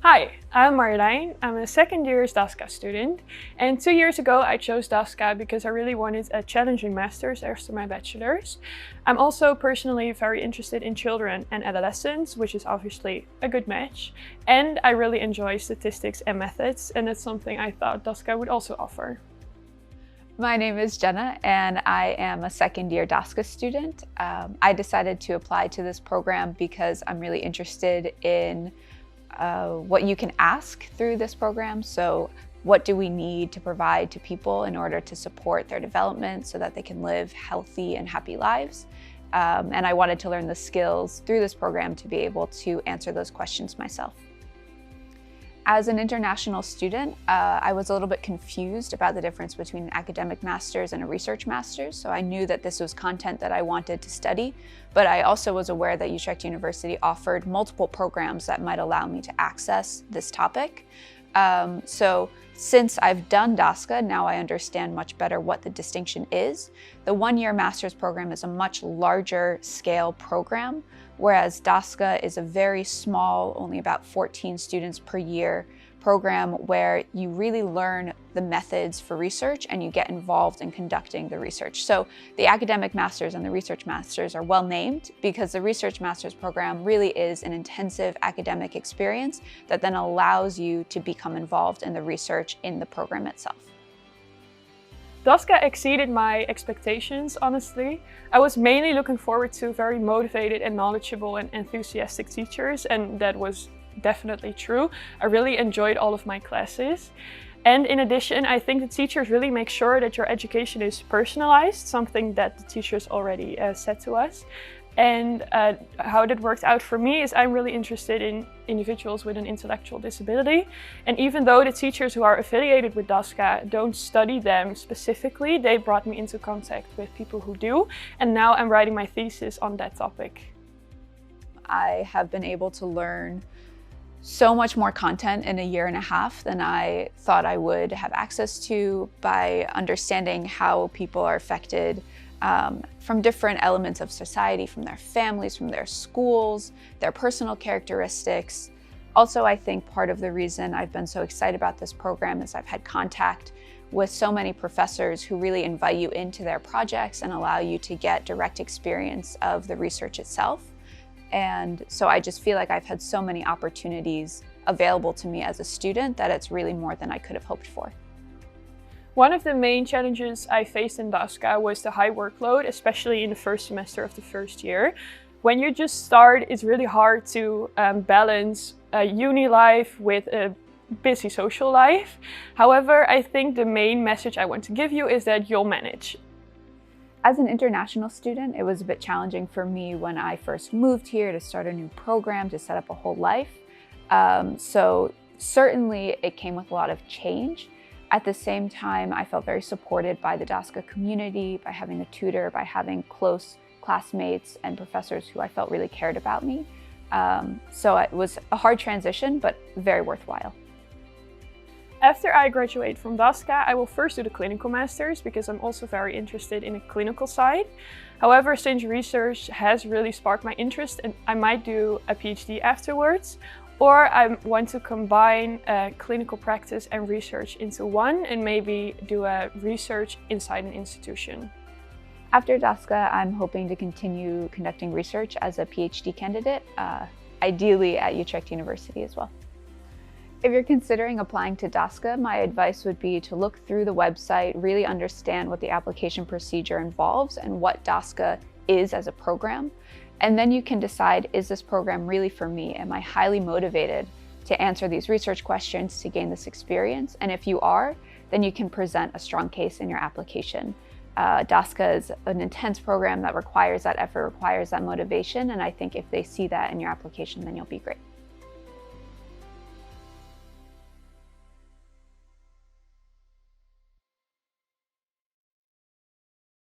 Hi, I'm Marjolein. I'm a second year DaSCA student, and 2 years ago I chose DaSCA because I really wanted a challenging master's after my bachelor's. I'm also personally very interested in children and adolescence, which is obviously a good match, and I really enjoy statistics and methods, and that's something I thought DaSCA would also offer. My name is Jenna and I am a second year DaSCA student. I decided to apply to this program because I'm really interested in what you can ask through this program. So what do we need to provide to people in order to support their development so that they can live healthy and happy lives? And I wanted to learn the skills through this program to be able to answer those questions myself. As an international student, I was a little bit confused about the difference between an academic master's and a research master's. So I knew that this was content that I wanted to study, but I also was aware that Utrecht University offered multiple programs that might allow me to access this topic. So since I've done DaSCA, now I understand much better what the distinction is. The one-year master's program is a much larger scale program, whereas DaSCA is a very small, only about 14 students per year program where you really learn the methods for research and you get involved in conducting the research. So the academic masters and the research masters are well named because the research masters program really is an intensive academic experience that then allows you to become involved in the research in the program itself. DaSCA exceeded my expectations, honestly. I was mainly looking forward to very motivated and knowledgeable and enthusiastic teachers, and that was definitely true. I really enjoyed all of my classes. And in addition, I think the teachers really make sure that your education is personalized, something that the teachers already said to us. And how that worked out for me is I'm really interested in individuals with an intellectual disability. And even though the teachers who are affiliated with DaSCA don't study them specifically, they brought me into contact with people who do. And now I'm writing my thesis on that topic. I have been able to learn so much more content in a year and a half than I thought I would have access to by understanding how people are affected from different elements of society, from their families, from their schools, their personal characteristics. Also, I think part of the reason I've been so excited about this program is I've had contact with so many professors who really invite you into their projects and allow you to get direct experience of the research itself. And so I just feel like I've had so many opportunities available to me as a student that it's really more than I could have hoped for. One of the main challenges I faced in DaSCA was the high workload, especially in the first semester of the first year. When you just start, it's really hard to balance a uni life with a busy social life. However, I think the main message I want to give you is that you'll manage. As an international student, it was a bit challenging for me when I first moved here to start a new program, to set up a whole life. So certainly it came with a lot of change. At the same time, I felt very supported by the DaSCA community, by having a tutor, by having close classmates and professors who I felt really cared about me. So it was a hard transition, but very worthwhile. After I graduate from DaSCA, I will first do the clinical masters because I'm also very interested in the clinical side. However, since research has really sparked my interest, and I might do a PhD afterwards, or I want to combine clinical practice and research into one and maybe do a research inside an institution. After DaSCA, I'm hoping to continue conducting research as a PhD candidate, ideally at Utrecht University as well. If you're considering applying to DaSCA, my advice would be to look through the website, really understand what the application procedure involves and what DaSCA is as a program. And then you can decide, is this program really for me? Am I highly motivated to answer these research questions to gain this experience? And if you are, then you can present a strong case in your application. DaSCA is an intense program that requires that effort, requires that motivation. And I think if they see that in your application, then you'll be great.